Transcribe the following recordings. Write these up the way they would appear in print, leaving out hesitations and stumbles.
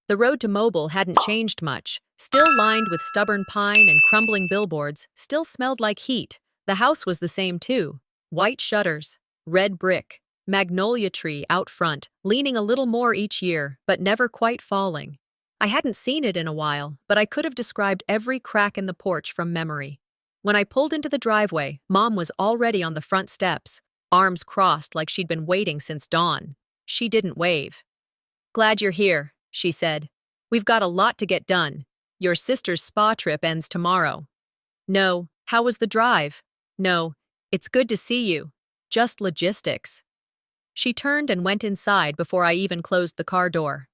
The road to Mobile hadn't changed much, still lined with stubborn pine and crumbling billboards, still smelled like heat. The house was the same too. White shutters, red brick, magnolia tree out front, leaning a little more each year, but never quite falling. I hadn't seen it in a while, but I could have described every crack in the porch from memory. When I pulled into the driveway, Mom was already on the front steps, arms crossed like she'd been waiting since dawn. She didn't wave. "Glad you're here," she said. "We've got a lot to get done. Your sister's spa trip ends tomorrow." "No, how was the drive?" "No, it's good to see you. Just logistics." She turned and went inside before I even closed the car door.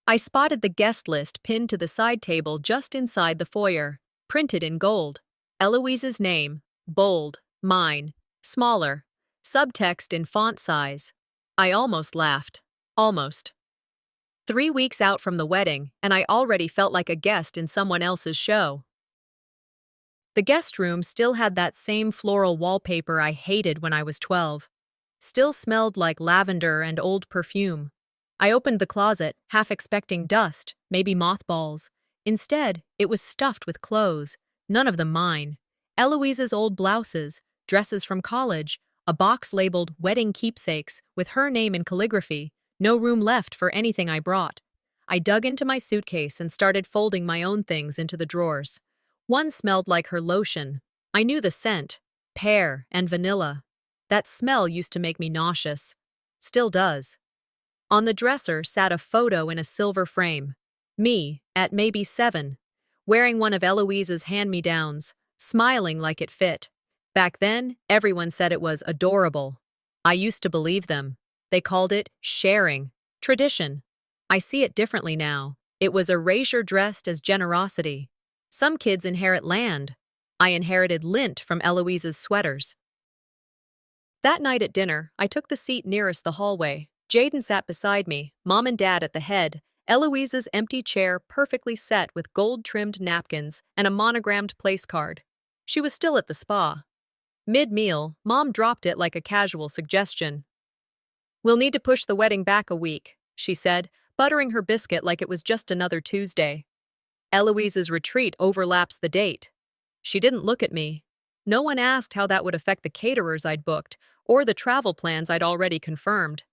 I spotted the guest list pinned to the side table just inside the foyer, printed in gold. Eloise's name, bold, mine, smaller, subtext in font size. I almost laughed. Almost. 3 weeks out from the wedding, and I already felt like a guest in someone else's show. The guest room still had that same floral wallpaper I hated when I was 12. Still smelled like lavender and old perfume. I opened the closet, half expecting dust, maybe mothballs. Instead, it was stuffed with clothes, none of them mine. Eloise's old blouses, dresses from college, a box labeled wedding keepsakes with her name in calligraphy, no room left for anything I brought. I dug into my suitcase and started folding my own things into the drawers. One smelled like her lotion. I knew the scent, pear and vanilla. That smell used to make me nauseous. Still does. On the dresser sat a photo in a silver frame. Me, at maybe 7, wearing one of Eloise's hand-me-downs, smiling like it fit. Back then, everyone said it was adorable. I used to believe them. They called it sharing, tradition. I see it differently now. It was erasure dressed as generosity. Some kids inherit land. I inherited lint from Eloise's sweaters. That night at dinner, I took the seat nearest the hallway. Jaden sat beside me, Mom and Dad at the head, Eloise's empty chair perfectly set with gold-trimmed napkins and a monogrammed place card. She was still at the spa. Mid-meal, Mom dropped it like a casual suggestion. "We'll need to push the wedding back a week," she said, buttering her biscuit like it was just another Tuesday. "Eloise's retreat overlaps the date." She didn't look at me. No one asked how that would affect the caterers I'd booked or the travel plans I'd already confirmed.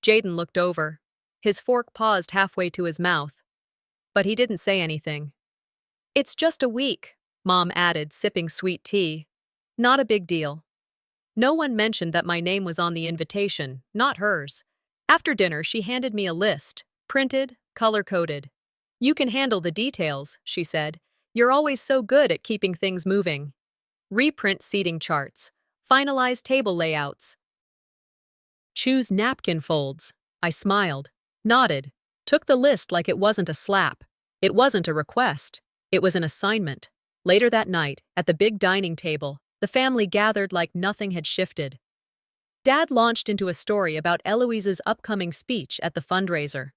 Jaden looked over. His fork paused halfway to his mouth. But he didn't say anything. "It's just a week," Mom added, sipping sweet tea. "Not a big deal." No one mentioned that my name was on the invitation, not hers. After dinner, she handed me a list, printed, color-coded. "You can handle the details," she said. "You're always so good at keeping things moving. Reprint seating charts. Finalize table layouts. Choose napkin folds." I smiled, nodded, took the list like it wasn't a slap. It wasn't a request. It was an assignment. Later that night, at the big dining table, the family gathered like nothing had shifted. Dad launched into a story about Eloise's upcoming speech at the fundraiser.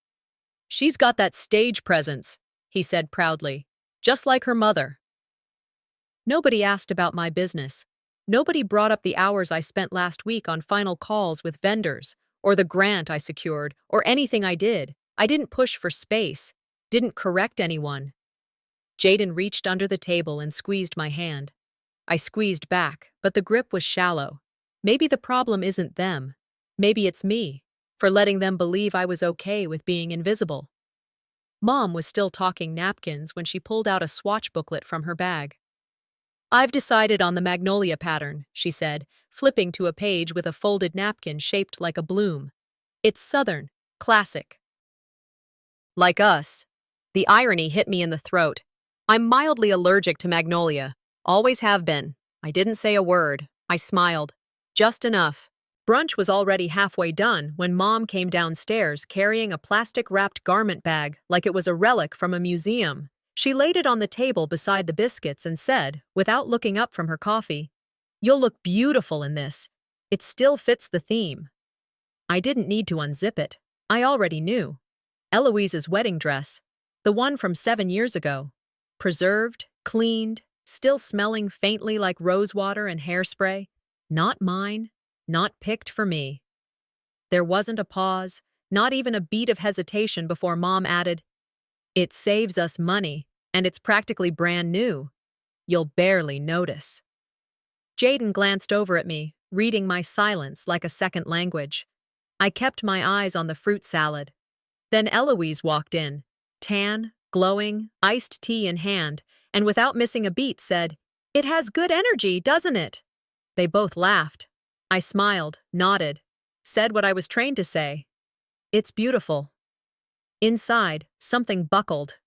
"She's got that stage presence," he said proudly, "just like her mother." Nobody asked about my business. Nobody brought up the hours I spent last week on final calls with vendors, or the grant I secured, or anything I did. I didn't push for space, didn't correct anyone. Jaden reached under the table and squeezed my hand. I squeezed back, but the grip was shallow. Maybe the problem isn't them. Maybe it's me, for letting them believe I was okay with being invisible. Mom was still talking napkins when she pulled out a swatch booklet from her bag. "I've decided on the magnolia pattern," she said, flipping to a page with a folded napkin shaped like a bloom. "It's Southern, classic. Like us." The irony hit me in the throat. I'm mildly allergic to magnolia. Always have been. I didn't say a word. I smiled. Just enough. Brunch was already halfway done when Mom came downstairs carrying a plastic-wrapped garment bag like it was a relic from a museum. She laid it on the table beside the biscuits and said, without looking up from her coffee, "You'll look beautiful in this. It still fits the theme." I didn't need to unzip it. I already knew. Eloise's wedding dress, the one from 7 years ago. Preserved, cleaned, still smelling faintly like rosewater and hairspray. Not mine, not picked for me. There wasn't a pause, not even a beat of hesitation before Mom added, It saves us money, and it's practically brand new. You'll barely notice. Jaden glanced over at me, reading my silence like a second language. I kept my eyes on the fruit salad. Then Eloise walked in, tan, glowing, iced tea in hand, and without missing a beat said, "It has good energy, doesn't it?" They both laughed. I smiled, nodded, said what I was trained to say. "It's beautiful." Inside, something buckled.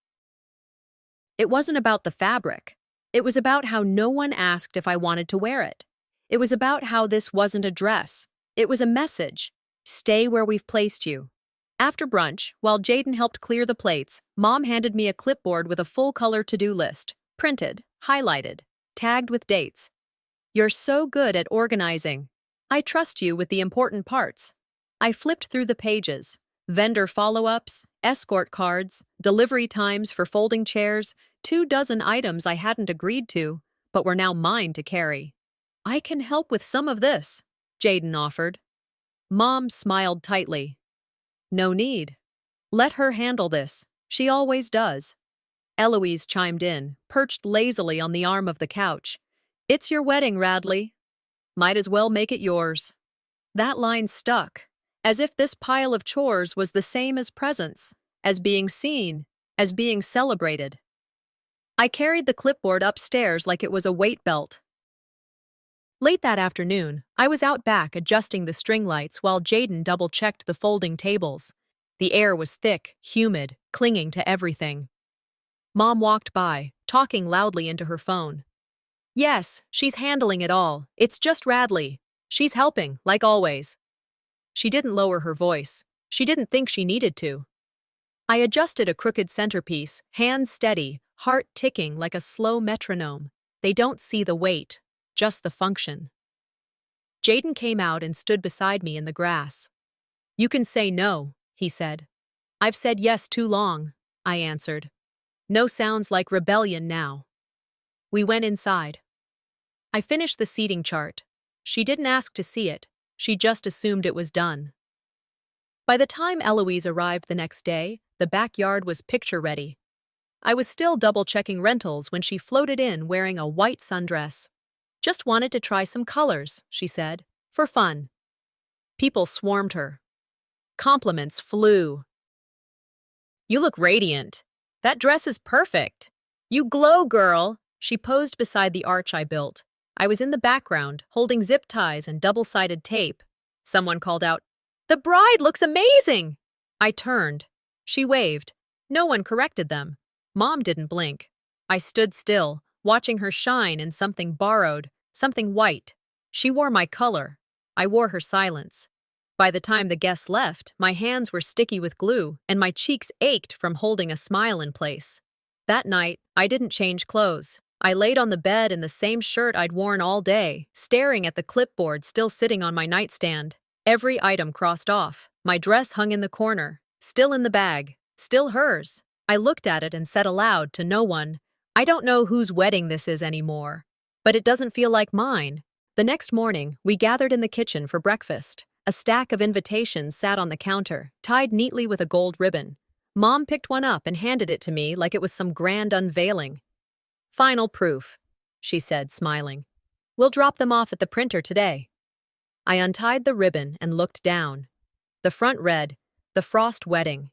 It wasn't about the fabric. It was about how no one asked if I wanted to wear it. It was about how this wasn't a dress. It was a message. Stay where we've placed you. After brunch, while Jaden helped clear the plates, Mom handed me a clipboard with a full-color to-do list, printed, highlighted, tagged with dates. "You're so good at organizing. I trust you with the important parts." I flipped through the pages. Vendor follow-ups, escort cards, delivery times for folding chairs, 24 items I hadn't agreed to, but were now mine to carry. "I can help with some of this," Jaden offered. Mom smiled tightly. "No need. Let her handle this. She always does." Eloise chimed in, perched lazily on the arm of the couch. "It's your wedding, Radley. Might as well make it yours." That line stuck, as if this pile of chores was the same as presents, as being seen, as being celebrated. I carried the clipboard upstairs like it was a weight belt. Late that afternoon, I was out back adjusting the string lights while Jaden double-checked the folding tables. The air was thick, humid, clinging to everything. Mom walked by, talking loudly into her phone. "Yes, she's handling it all. It's just Radley. She's helping, like always." She didn't lower her voice. She didn't think she needed to. I adjusted a crooked centerpiece, hands steady, heart ticking like a slow metronome. They don't see the weight, just the function. Jaden came out and stood beside me in the grass. "You can say no," he said. "I've said yes too long," I answered. "No sounds like rebellion now." We went inside. I finished the seating chart. She didn't ask to see it. She just assumed it was done. By the time Eloise arrived the next day, the backyard was picture-ready. I was still double-checking rentals when she floated in wearing a white sundress. "Just wanted to try some colors," she said, "for fun." People swarmed her. Compliments flew. "You look radiant. That dress is perfect. You glow, girl." She posed beside the arch I built. I was in the background, holding zip ties and double-sided tape. Someone called out, "The bride looks amazing!" I turned. She waved. No one corrected them. Mom didn't blink. I stood still, watching her shine in something borrowed, something white. She wore my color. I wore her silence. By the time the guests left, my hands were sticky with glue, and my cheeks ached from holding a smile in place. That night, I didn't change clothes. I laid on the bed in the same shirt I'd worn all day, staring at the clipboard still sitting on my nightstand. Every item crossed off. My dress hung in the corner, still in the bag, still hers. I looked at it and said aloud to no one, "I don't know whose wedding this is anymore, but it doesn't feel like mine." The next morning, we gathered in the kitchen for breakfast. A stack of invitations sat on the counter, tied neatly with a gold ribbon. Mom picked one up and handed it to me like it was some grand unveiling. "Final proof," she said, smiling. "We'll drop them off at the printer today." I untied the ribbon and looked down. The front read, "The Frost Wedding."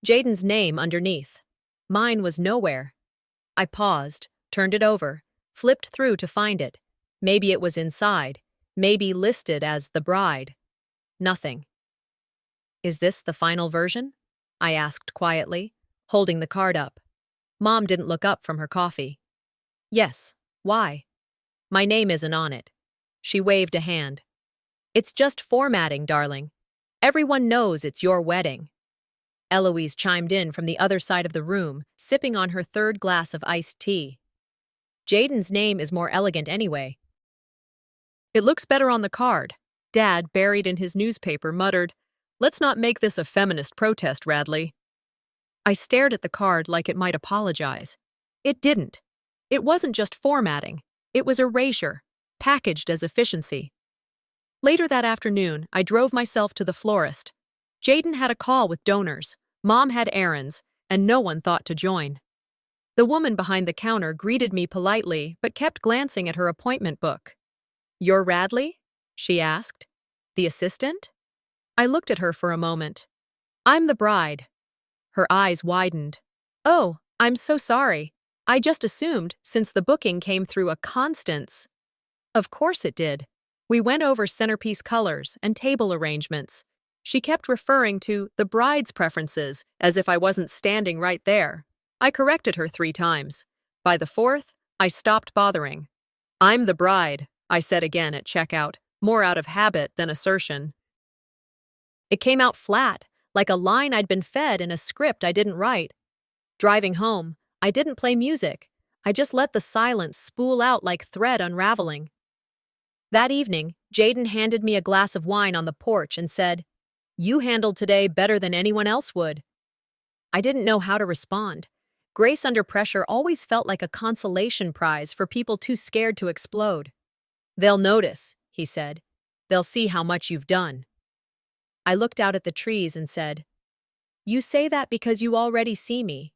Jaden's name underneath. Mine was nowhere. I paused, turned it over, flipped through to find it. Maybe it was inside, maybe listed as the bride. Nothing. "Is this the final version?" I asked quietly, holding the card up. Mom didn't look up from her coffee. "Yes. Why?" "My name isn't on it." She waved a hand. "It's just formatting, darling. Everyone knows it's your wedding." Eloise chimed in from the other side of the room, sipping on her third glass of iced tea. "Jaden's name is more elegant anyway." "It looks better on the card." Dad, buried in his newspaper, muttered, "Let's not make this a feminist protest, Radley." I stared at the card like it might apologize. It didn't. It wasn't just formatting. It was erasure, packaged as efficiency. Later that afternoon, I drove myself to the florist. Jaden had a call with donors. Mom had errands. and no one thought to join. The woman behind the counter greeted me politely but kept glancing at her appointment book. "You're Radley?" she asked. "The assistant?" I looked at her for a moment. "I'm the bride." Her eyes widened. "Oh, I'm so sorry. I just assumed since the booking came through a Constance." Of course it did. We went over centerpiece colors and table arrangements. She kept referring to the bride's preferences as if I wasn't standing right there. I corrected her 3 times. By the 4th, I stopped bothering. "I'm the bride," I said again at checkout, more out of habit than assertion. It came out flat, like a line I'd been fed in a script I didn't write. Driving home, I didn't play music. I just let the silence spool out like thread unraveling. That evening, Jaden handed me a glass of wine on the porch and said, "You handled today better than anyone else would." I didn't know how to respond. Grace under pressure always felt like a consolation prize for people too scared to explode. "They'll notice," he said. "They'll see how much you've done." I looked out at the trees and said, "You say that because you already see me,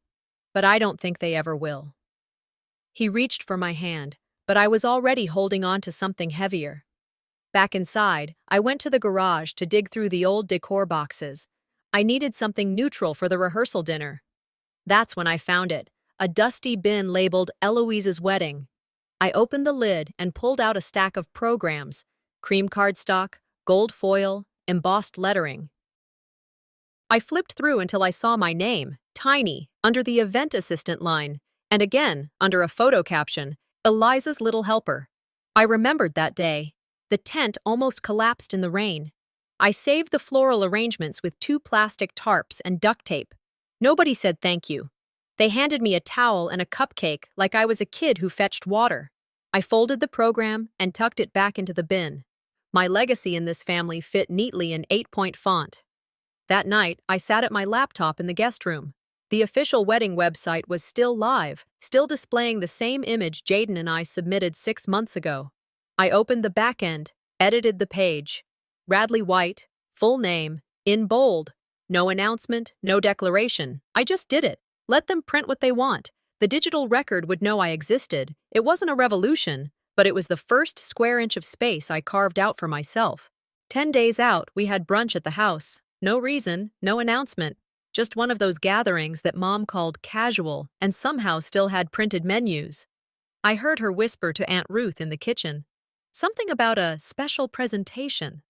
but I don't think they ever will." He reached for my hand, but I was already holding on to something heavier. Back inside, I went to the garage to dig through the old decor boxes. I needed something neutral for the rehearsal dinner. That's when I found it, a dusty bin labeled Eloise's Wedding. I opened the lid and pulled out a stack of programs, cream cardstock, gold foil, embossed lettering. I flipped through until I saw my name, tiny, under the event assistant line, and again, under a photo caption, Eliza's Little Helper. I remembered that day. The tent almost collapsed in the rain. I saved the floral arrangements with 2 plastic tarps and duct tape. Nobody said thank you. They handed me a towel and a cupcake like I was a kid who fetched water. I folded the program and tucked it back into the bin. My legacy in this family fit neatly in 8-point font. That night, I sat at my laptop in the guest room. The official wedding website was still live, still displaying the same image Jaden and I submitted 6 months ago. I opened the back end, edited the page. Radley White, full name, in bold. No announcement, no declaration. I just did it. Let them print what they want. The digital record would know I existed. It wasn't a revolution, but it was the first square inch of space I carved out for myself. 10 days out, we had brunch at the house. No reason, no announcement. Just one of those gatherings that Mom called casual and somehow still had printed menus. I heard her whisper to Aunt Ruth in the kitchen. Something about a special presentation.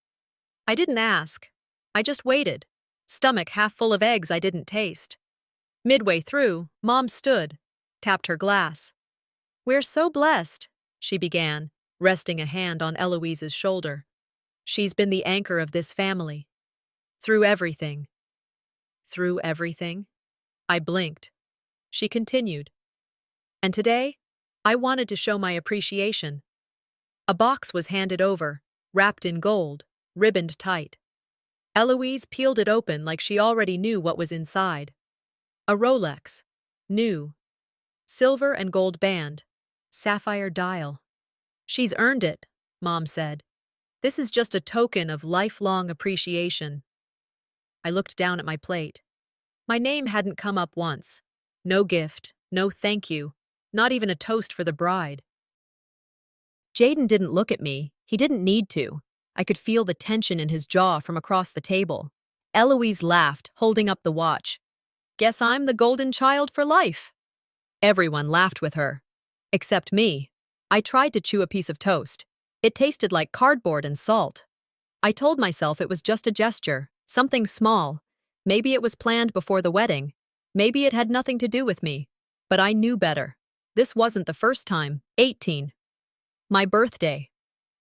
I didn't ask. I just waited, stomach half full of eggs I didn't taste. Midway through, Mom stood, tapped her glass. "We're so blessed," she began, resting a hand on Eloise's shoulder. "She's been the anchor of this family. Through everything." "Through everything?" I blinked. She continued. "And today, I wanted to show my appreciation." A box was handed over, wrapped in gold, ribboned tight. Eloise peeled it open like she already knew what was inside. A Rolex. New. Silver and gold band. Sapphire dial. "She's earned it," Mom said. "This is just a token of lifelong appreciation." I looked down at my plate. My name hadn't come up once. No gift, no thank you, not even a toast for the bride. Jaden didn't look at me. He didn't need to. I could feel the tension in his jaw from across the table. Eloise laughed, holding up the watch. "Guess I'm the golden child for life." Everyone laughed with her. Except me. I tried to chew a piece of toast. It tasted like cardboard and salt. I told myself it was just a gesture, something small. Maybe it was planned before the wedding. Maybe it had nothing to do with me. But I knew better. This wasn't the first time. 18. My birthday.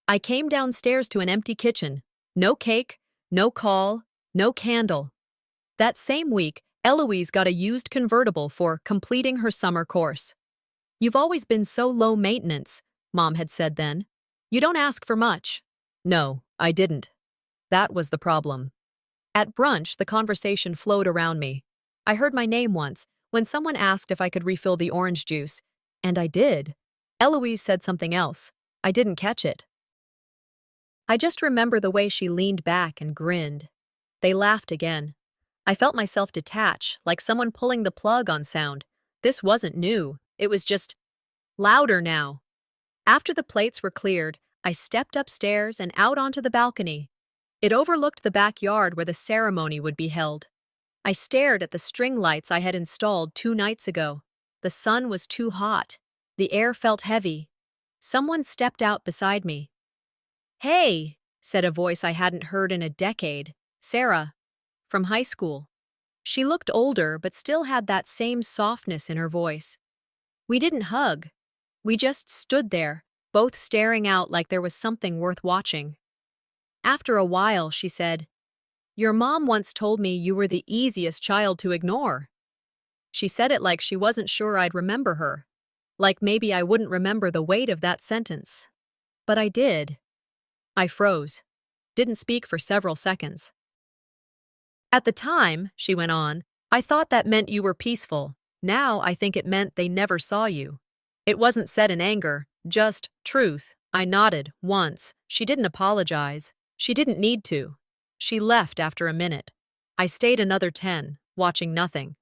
I came downstairs to an empty kitchen. No cake, no call, no candle. That same week, Eloise got a used convertible for completing her summer course. "You've always been so low maintenance," Mom had said then. "You don't ask for much." No, I didn't. That was the problem. At brunch, the conversation flowed around me. I heard my name once, when someone asked if I could refill the orange juice. And I did. Eloise said something else. I didn't catch it. I just remember the way she leaned back and grinned. They laughed again. I felt myself detach, like someone pulling the plug on sound. This wasn't new. It was just louder now. After the plates were cleared, I stepped upstairs and out onto the balcony. It overlooked the backyard where the ceremony would be held. I stared at the string lights I had installed 2 nights ago. The sun was too hot. The air felt heavy. Someone stepped out beside me. "Hey," said a voice I hadn't heard in a decade. Sarah, from high school. She looked older but still had that same softness in her voice. We didn't hug. We just stood there, both staring out like there was something worth watching. After a while, she said, "Your mom once told me you were the easiest child to ignore." She said it like she wasn't sure I'd remember her. Like maybe I wouldn't remember the weight of that sentence. But I did. I froze. Didn't speak for several seconds. "At the time," she went on, "I thought that meant you were peaceful. Now I think it meant they never saw you." It wasn't said in anger, just truth. I nodded, once. She didn't apologize. She didn't need to. She left after a minute. I stayed another 10, watching nothing.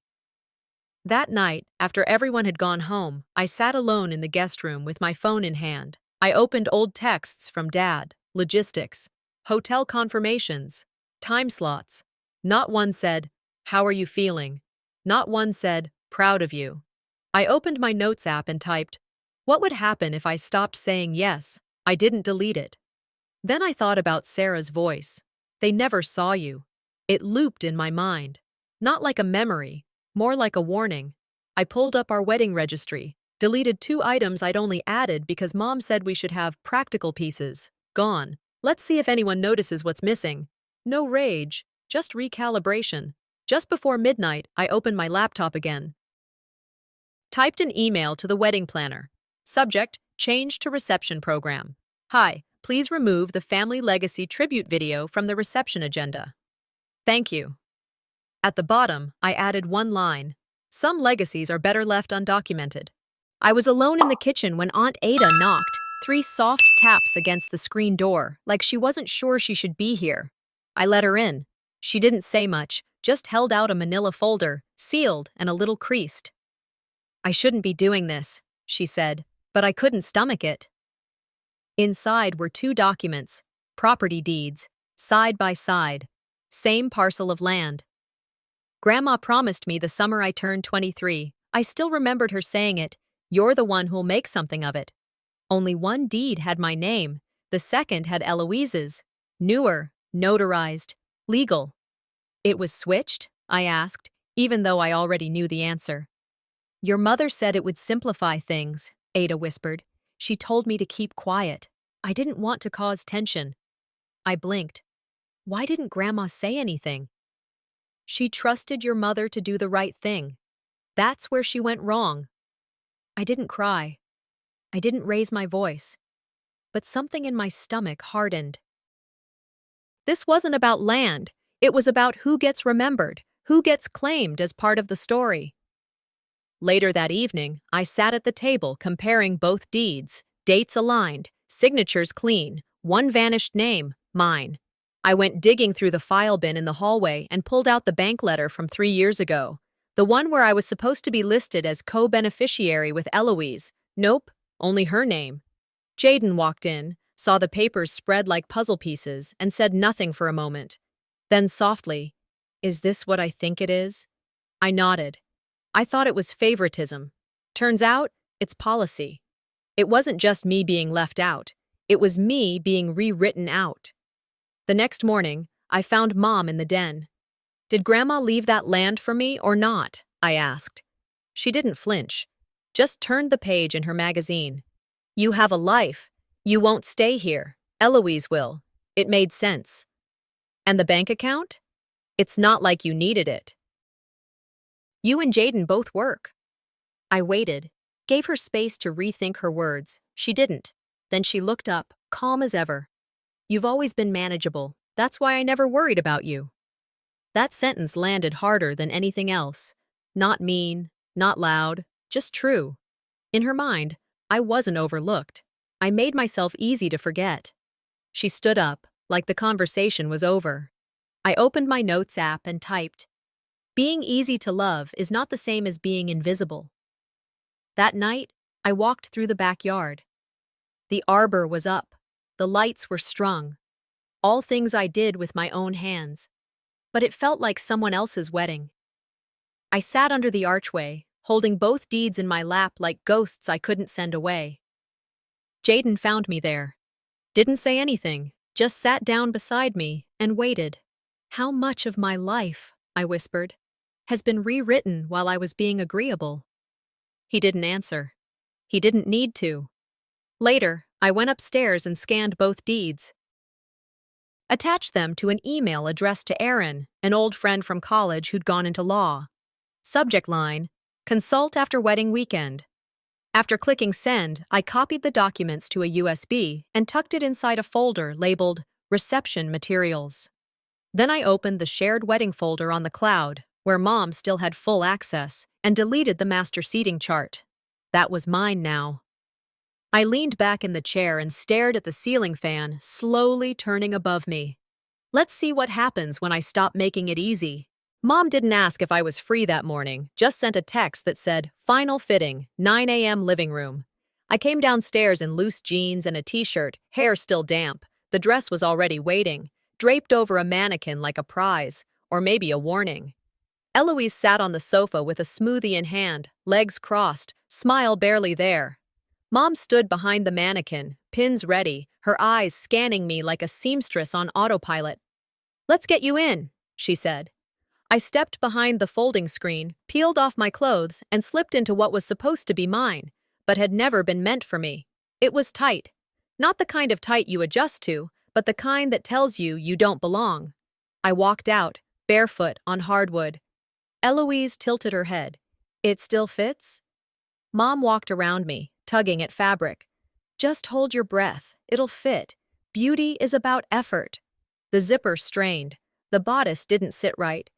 That night, after everyone had gone home, I sat alone in the guest room with my phone in hand. I opened old texts from Dad, logistics, hotel confirmations, time slots. Not one said, "How are you feeling?" Not one said, "Proud of you." I opened my notes app and typed, "What would happen if I stopped saying yes?" I didn't delete it. Then I thought about Sarah's voice. "They never saw you." It looped in my mind. Not like a memory, more like a warning. I pulled up our wedding registry, deleted 2 items I'd only added because Mom said we should have practical pieces. Gone. Let's see if anyone notices what's missing. No rage, just recalibration. Just before midnight, I opened my laptop again. Typed an email to the wedding planner. Subject, change to reception program. "Hi, please remove the family legacy tribute video from the reception agenda. Thank you." At the bottom, I added one line. "Some legacies are better left undocumented." I was alone in the kitchen when Aunt Ada knocked, 3 soft taps against the screen door, like she wasn't sure she should be here. I let her in. She didn't say much, just held out a manila folder, sealed and a little creased. "I shouldn't be doing this," she said, but I couldn't stomach it. Inside were 2 documents, property deeds, side by side, same parcel of land. Grandma promised me the summer I turned 23. I still remembered her saying it, "You're the one who'll make something of it." Only one deed had my name. The second had Eloise's. Newer, notarized, legal. "It was switched?" I asked, even though I already knew the answer. "Your mother said it would simplify things," Ada whispered. "She told me to keep quiet. I didn't want to cause tension." I blinked. Why didn't Grandma say anything? "She trusted your mother to do the right thing. That's where she went wrong." I didn't cry. I didn't raise my voice. But something in my stomach hardened. This wasn't about land. It was about who gets remembered, who gets claimed as part of the story. Later that evening, I sat at the table comparing both deeds, dates aligned, signatures clean, one vanished name, mine. I went digging through the file bin in the hallway and pulled out the bank letter from 3 years ago. The one where I was supposed to be listed as co-beneficiary with Eloise. Nope, only her name. Jaden walked in, saw the papers spread like puzzle pieces, and said nothing for a moment. Then softly, "Is this what I think it is?" I nodded. I thought it was favoritism. Turns out, it's policy. It wasn't just me being left out. It was me being rewritten out. The next morning, I found Mom in the den. "Did Grandma leave that land for me or not?" I asked. She didn't flinch, just turned the page in her magazine. "You have a life. You won't stay here. Eloise will." It made sense. "And the bank account? It's not like you needed it. You and Jaden both work." I waited, gave her space to rethink her words. She didn't. Then she looked up, calm as ever. "You've always been manageable. That's why I never worried about you." That sentence landed harder than anything else. Not mean, not loud, just true. In her mind, I wasn't overlooked. I made myself easy to forget. She stood up, like the conversation was over. I opened my notes app and typed, Being easy to love is not the same as being invisible. That night, I walked through the backyard. The arbor was up. The lights were strung. All things I did with my own hands. But it felt like someone else's wedding. I sat under the archway, holding both deeds in my lap like ghosts I couldn't send away. Jaden found me there. Didn't say anything, just sat down beside me and waited. "How much of my life," I whispered, "has been rewritten while I was being agreeable?" He didn't answer. He didn't need to. Later, I went upstairs and scanned both deeds. Attached them to an email addressed to Aaron, an old friend from college who'd gone into law. Subject line, "Consult after wedding weekend." After clicking send, I copied the documents to a USB and tucked it inside a folder labeled Reception Materials. Then I opened the shared wedding folder on the cloud, where Mom still had full access, and deleted the master seating chart. That was mine now. I leaned back in the chair and stared at the ceiling fan, slowly turning above me. Let's see what happens when I stop making it easy. Mom didn't ask if I was free that morning, just sent a text that said, "Final fitting, 9 a.m. living room." I came downstairs in loose jeans and a t-shirt, hair still damp. The dress was already waiting, draped over a mannequin like a prize, or maybe a warning. Eloise sat on the sofa with a smoothie in hand, legs crossed, smile barely there. Mom stood behind the mannequin, pins ready, her eyes scanning me like a seamstress on autopilot. "Let's get you in," she said. I stepped behind the folding screen, peeled off my clothes, and slipped into what was supposed to be mine, but had never been meant for me. It was tight. Not the kind of tight you adjust to, but the kind that tells you you don't belong. I walked out, barefoot on hardwood. Eloise tilted her head. "It still fits?" Mom walked around me, tugging at fabric. "Just hold your breath. It'll fit. Beauty is about effort." The zipper strained. The bodice didn't sit right.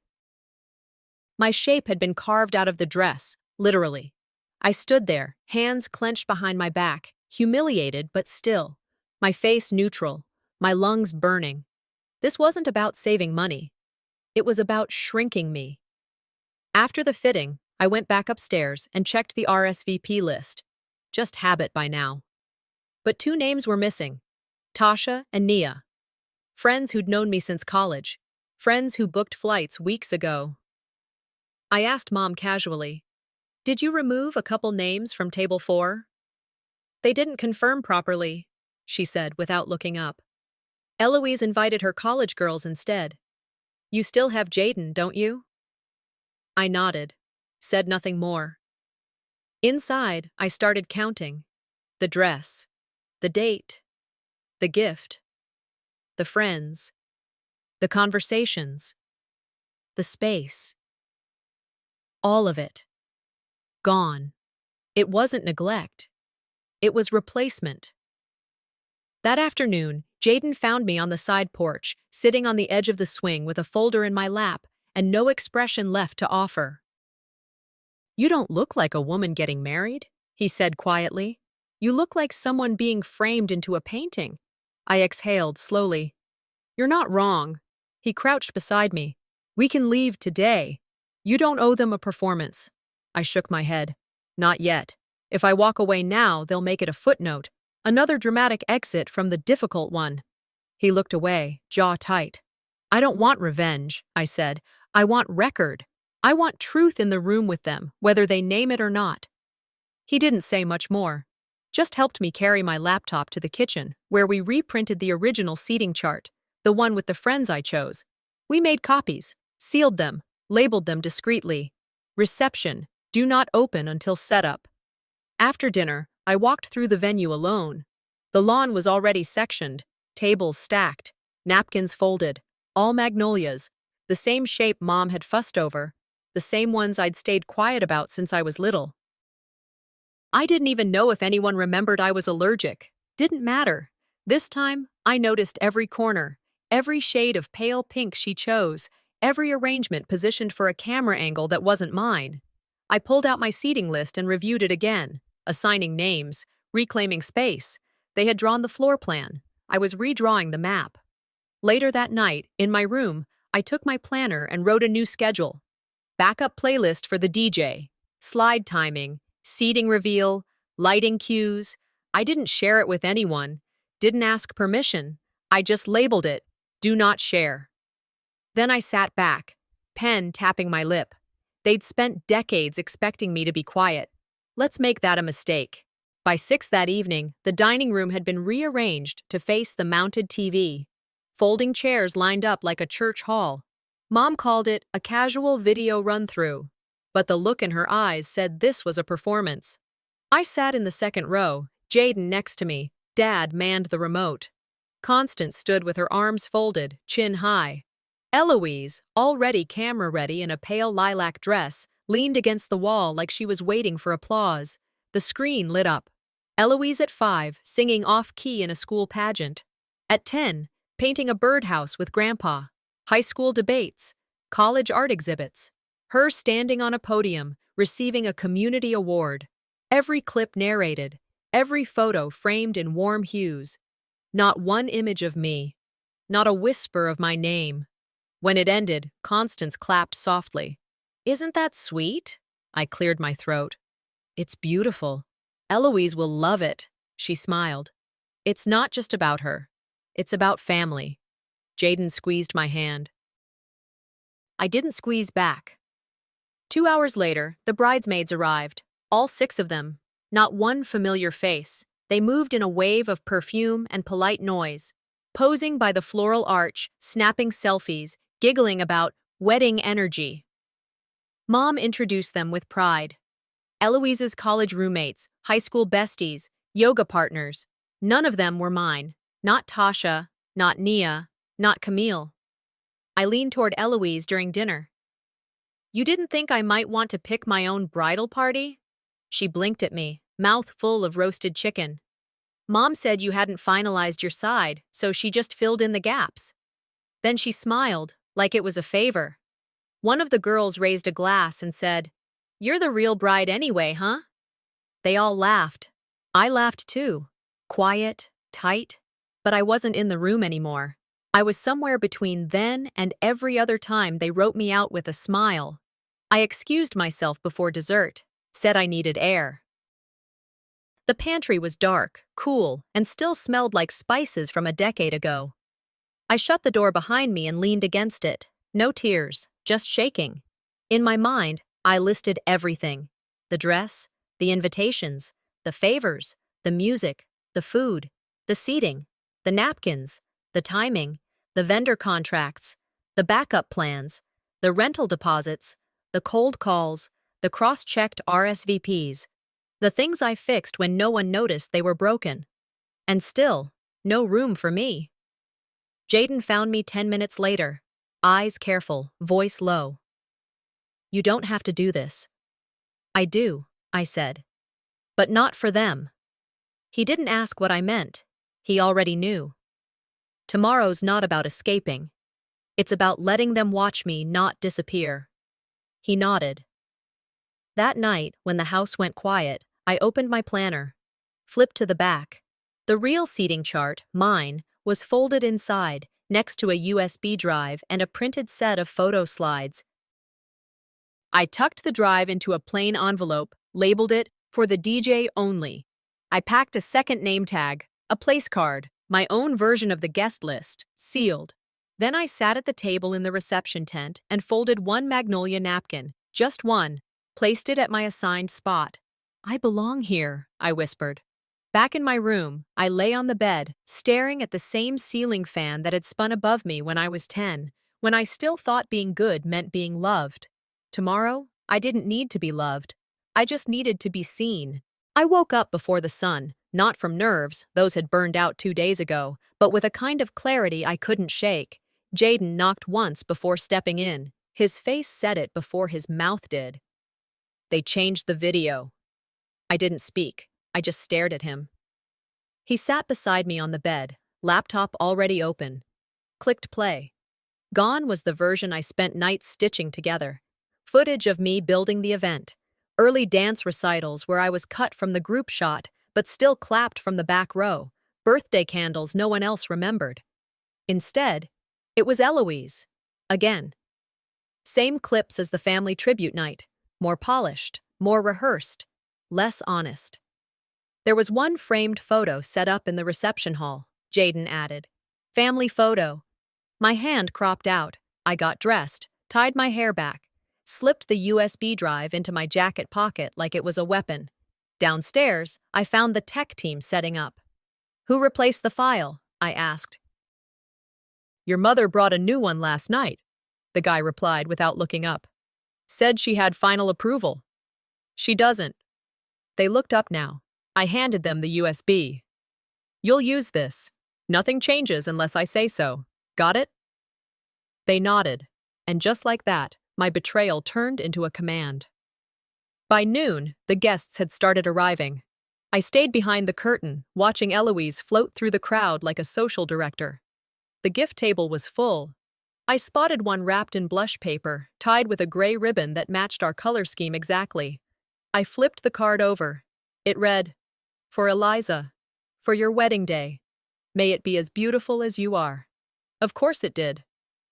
My shape had been carved out of the dress, literally. I stood there, hands clenched behind my back, humiliated but still. My face neutral, my lungs burning. This wasn't about saving money. It was about shrinking me. After the fitting, I went back upstairs and checked the RSVP list. Just habit by now. But two names were missing. Tasha and Nia. Friends who'd known me since college. Friends who booked flights weeks ago. I asked Mom casually, "Did you remove a couple names from table 4? "They didn't confirm properly," she said without looking up. "Eloise invited her college girls instead. You still have Jaden, don't you?" I nodded, said nothing more. Inside, I started counting. The dress, the date, the gift, the friends, the conversations, the space. All of it. Gone. It wasn't neglect. It was replacement. That afternoon, Jaden found me on the side porch, sitting on the edge of the swing with a folder in my lap and no expression left to offer. "You don't look like a woman getting married," he said quietly. "You look like someone being framed into a painting." I exhaled slowly. "You're not wrong." He crouched beside me. "We can leave today. You don't owe them a performance." I shook my head. "Not yet. If I walk away now, they'll make it a footnote. Another dramatic exit from the difficult one." He looked away, jaw tight. "I don't want revenge," I said. "I want record. I want truth in the room with them, whether they name it or not." He didn't say much more. Just helped me carry my laptop to the kitchen, where we reprinted the original seating chart, the one with the friends I chose. We made copies, sealed them, labeled them discreetly. Reception, do not open until setup. After dinner, I walked through the venue alone. The lawn was already sectioned, tables stacked, napkins folded, all magnolias, the same shape Mom had fussed over, the same ones I'd stayed quiet about since I was little. I didn't even know if anyone remembered I was allergic. Didn't matter. This time, I noticed every corner, every shade of pale pink she chose, every arrangement positioned for a camera angle that wasn't mine. I pulled out my seating list and reviewed it again, assigning names, reclaiming space. They had drawn the floor plan. I was redrawing the map. Later that night, in my room, I took my planner and wrote a new schedule. backup playlist for the DJ, slide timing, seating reveal, lighting cues. I didn't share it with anyone, didn't ask permission. I just labeled it, "Do not share." Then I sat back, pen tapping my lip. They'd spent decades expecting me to be quiet. Let's make that a mistake. By 6 that evening, the dining room had been rearranged to face the mounted TV. Folding chairs lined up like a church hall. Mom called it a casual video run-through, but the look in her eyes said this was a performance. I sat in the second row, Jaden next to me. Dad manned the remote. Constance stood with her arms folded, chin high. Eloise, already camera-ready in a pale lilac dress, leaned against the wall like she was waiting for applause. The screen lit up. Eloise at 5, singing off-key in a school pageant. At 10, painting a birdhouse with Grandpa. High school debates. College art exhibits. Her standing on a podium, receiving a community award. Every clip narrated. Every photo framed in warm hues. Not one image of me. Not a whisper of my name. When it ended, Constance clapped softly. "Isn't that sweet?" I cleared my throat. "It's beautiful. Eloise will love it," she smiled. "It's not just about her. It's about family." Jaden squeezed my hand. I didn't squeeze back. 2 hours later, the bridesmaids arrived. All 6 of them. Not one familiar face. They moved in a wave of perfume and polite noise, posing by the floral arch, snapping selfies, giggling about wedding energy. Mom introduced them with pride. Eloise's college roommates, high school besties, yoga partners. None of them were mine. Not Tasha, not Nia, not Camille. I leaned toward Eloise during dinner. "You didn't think I might want to pick my own bridal party?" She blinked at me, mouth full of roasted chicken. "Mom said you hadn't finalized your side, so she just filled in the gaps." Then she smiled, like it was a favor. One of the girls raised a glass and said, "You're the real bride anyway, huh?" They all laughed. I laughed too. Quiet, tight, but I wasn't in the room anymore. I was somewhere between then and every other time they wrote me out with a smile. I excused myself before dessert, said I needed air. The pantry was dark, cool, and still smelled like spices from a decade ago. I shut the door behind me and leaned against it. No tears, just shaking. In my mind, I listed everything. The dress, the invitations, the favors, the music, the food, the seating, the napkins, the timing, the vendor contracts, the backup plans, the rental deposits, the cold calls, the cross-checked RSVPs, the things I fixed when no one noticed they were broken. And still, no room for me. Jaden found me 10 minutes later, eyes careful, voice low. "You don't have to do this." "I do," I said. "But not for them." He didn't ask what I meant. He already knew. Tomorrow's not about escaping. It's about letting them watch me not disappear. He nodded. That night, when the house went quiet, I opened my planner, flipped to the back. The real seating chart, mine, was folded inside, next to a USB drive and a printed set of photo slides. I tucked the drive into a plain envelope, labeled it, "For the DJ only." I packed a second name tag, a place card, my own version of the guest list, sealed. Then I sat at the table in the reception tent and folded one magnolia napkin, just one, placed it at my assigned spot. "I belong here," I whispered. Back in my room, I lay on the bed, staring at the same ceiling fan that had spun above me when I was 10, when I still thought being good meant being loved. Tomorrow, I didn't need to be loved. I just needed to be seen. I woke up before the sun, not from nerves, those had burned out 2 days ago, but with a kind of clarity I couldn't shake. Jaden knocked once before stepping in. His face said it before his mouth did. "They changed the video." I didn't speak. I just stared at him. He sat beside me on the bed, laptop already open. Clicked play. Gone was the version I spent nights stitching together. Footage of me building the event. Early dance recitals where I was cut from the group shot, but still clapped from the back row. Birthday candles no one else remembered. Instead, it was Eloise. Again. Same clips as the family tribute night. More polished, more rehearsed, less honest. There was one framed photo set up in the reception hall, Jaden added. Family photo. My hand cropped out. I got dressed, tied my hair back, slipped the USB drive into my jacket pocket like it was a weapon. Downstairs, I found the tech team setting up. Who replaced the file? I asked. Your mother brought a new one last night, the guy replied without looking up. Said she had final approval. She doesn't. They looked up now. I handed them the USB. You'll use this. Nothing changes unless I say so. Got it? They nodded, and just like that, my betrayal turned into a command. By noon, the guests had started arriving. I stayed behind the curtain, watching Eloise float through the crowd like a social director. The gift table was full. I spotted one wrapped in blush paper, tied with a gray ribbon that matched our color scheme exactly. I flipped the card over. It read, For Eliza, for your wedding day. May it be as beautiful as you are. Of course it did.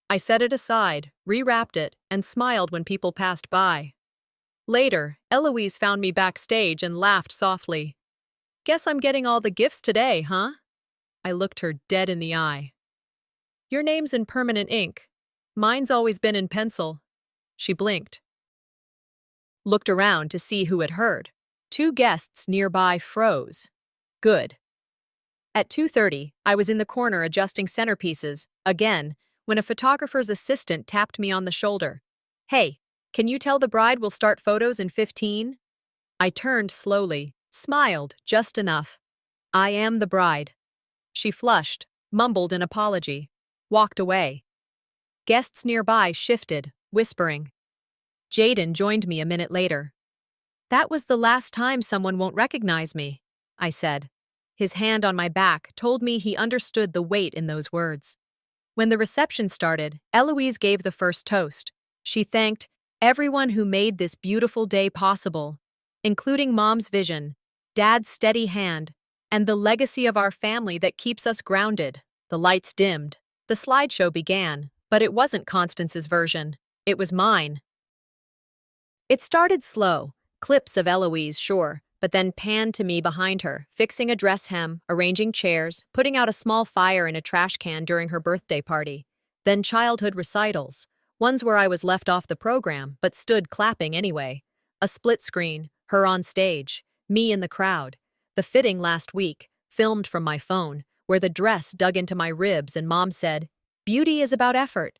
I set it aside, rewrapped it, and smiled when people passed by. Later, Eloise found me backstage and laughed softly. Guess I'm getting all the gifts today, huh? I looked her dead in the eye. Your name's in permanent ink. Mine's always been in pencil. She blinked. Looked around to see who had heard. 2 guests nearby froze. Good. At 2:30, I was in the corner adjusting centerpieces, again, when a photographer's assistant tapped me on the shoulder. Hey, can you tell the bride we'll start photos in 15? I turned slowly, smiled just enough. I am the bride. She flushed, mumbled an apology, walked away. Guests nearby shifted, whispering. Jaden joined me a minute later. That was the last time someone won't recognize me, I said. His hand on my back told me he understood the weight in those words. When the reception started, Eloise gave the first toast. She thanked everyone who made this beautiful day possible, including Mom's vision, Dad's steady hand, and the legacy of our family that keeps us grounded. The lights dimmed. The slideshow began, but it wasn't Constance's version. It was mine. It started slow, clips of Eloise, sure, but then panned to me behind her, fixing a dress hem, arranging chairs, putting out a small fire in a trash can during her birthday party. Then childhood recitals, ones where I was left off the program but stood clapping anyway. A split screen, her on stage, me in the crowd. The fitting last week, filmed from my phone, where the dress dug into my ribs and Mom said, "Beauty is about effort."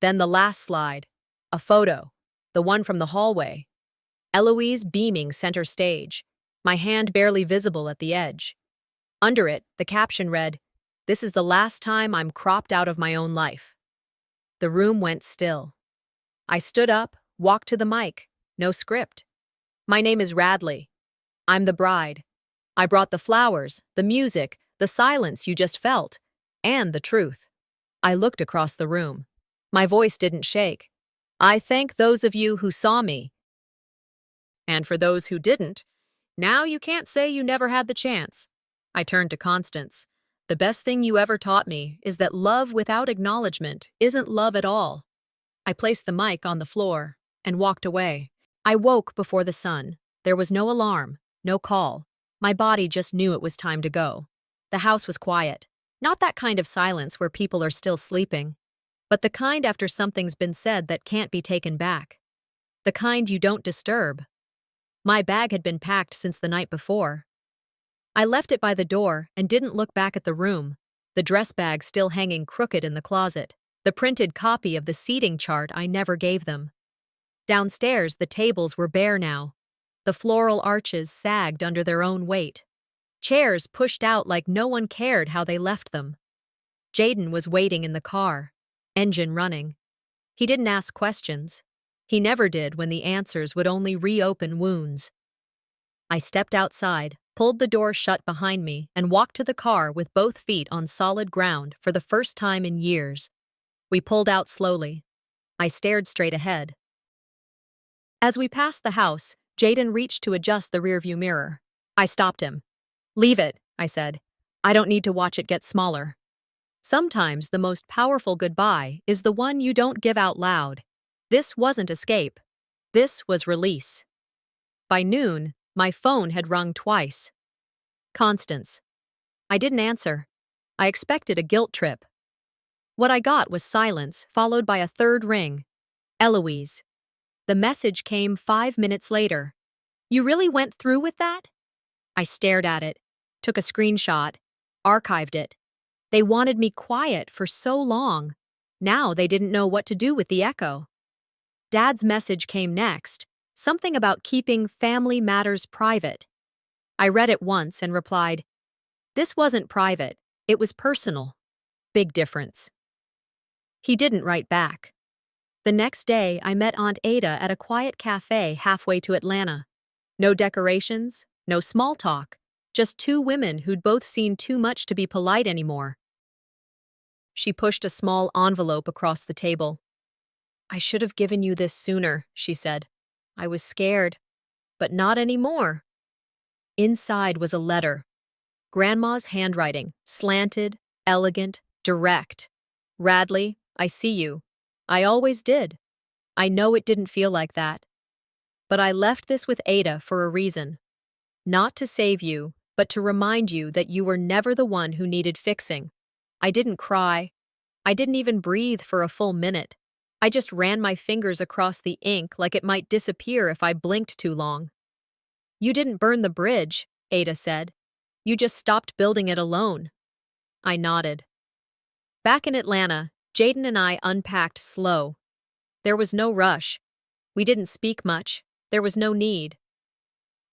Then the last slide, a photo, the one from the hallway. Eloise beaming center stage, my hand barely visible at the edge. Under it, the caption read, "This is the last time I'm cropped out of my own life." The room went still. I stood up, walked to the mic. No script. My name is Radley. I'm the bride. I brought the flowers, the music, the silence you just felt, and the truth. I looked across the room. My voice didn't shake. I thank those of you who saw me. And for those who didn't, now you can't say you never had the chance. I turned to Constance. The best thing you ever taught me is that love without acknowledgement isn't love at all. I placed the mic on the floor and walked away. I woke before the sun. There was no alarm, no call. My body just knew it was time to go. The house was quiet. Not that kind of silence where people are still sleeping, but the kind after something's been said that can't be taken back. The kind you don't disturb. My bag had been packed since the night before. I left it by the door and didn't look back at the room, the dress bag still hanging crooked in the closet, the printed copy of the seating chart I never gave them. Downstairs, the tables were bare now. The floral arches sagged under their own weight. Chairs pushed out like no one cared how they left them. Jaden was waiting in the car, engine running. He didn't ask questions. He never did when the answers would only reopen wounds. I stepped outside, pulled the door shut behind me, and walked to the car with both feet on solid ground for the first time in years. We pulled out slowly. I stared straight ahead. As we passed the house, Jaden reached to adjust the rearview mirror. I stopped him. "Leave it," I said. "I don't need to watch it get smaller." Sometimes the most powerful goodbye is the one you don't give out loud. This wasn't escape. This was release. By noon, my phone had rung twice. Constance. I didn't answer. I expected a guilt trip. What I got was silence, followed by a third ring. Eloise. The message came 5 minutes later. You really went through with that? I stared at it, took a screenshot, archived it. They wanted me quiet for so long. Now they didn't know what to do with the echo. Dad's message came next, something about keeping family matters private. I read it once and replied, "This wasn't private, it was personal." Big difference. He didn't write back. The next day, I met Aunt Ada at a quiet cafe halfway to Atlanta. No decorations, no small talk, just two women who'd both seen too much to be polite anymore. She pushed a small envelope across the table. "I should have given you this sooner," she said. "I was scared, but not anymore." Inside was a letter. Grandma's handwriting, slanted, elegant, direct. "Radley, I see you. I always did. I know it didn't feel like that. But I left this with Ada for a reason. Not to save you, but to remind you that you were never the one who needed fixing." I didn't cry. I didn't even breathe for a full minute. I just ran my fingers across the ink like it might disappear if I blinked too long. "You didn't burn the bridge," Ada said. "You just stopped building it alone." I nodded. Back in Atlanta, Jaden and I unpacked slow. There was no rush. We didn't speak much. There was no need.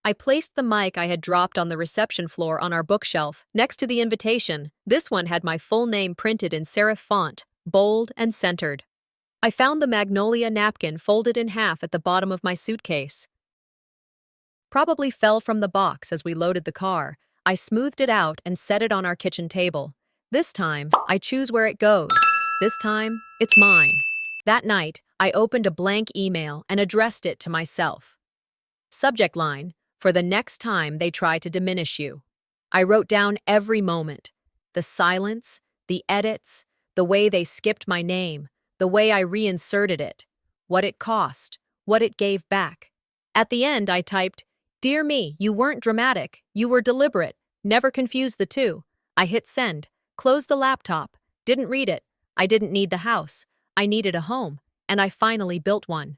I placed the mic I had dropped on the reception floor on our bookshelf, next to the invitation. This one had my full name printed in serif font, bold and centered. I found the magnolia napkin folded in half at the bottom of my suitcase. Probably fell from the box as we loaded the car. I smoothed it out and set it on our kitchen table. This time, I choose where it goes. This time, it's mine. That night, I opened a blank email and addressed it to myself. Subject line, "For the next time they try to diminish you." I wrote down every moment. The silence, the edits, the way they skipped my name, the way I reinserted it, what it cost, what it gave back. At the end, I typed, "Dear me, you weren't dramatic, you were deliberate, never confuse the two." I hit send, closed the laptop, didn't read it. I didn't need the house. I needed a home, and I finally built one.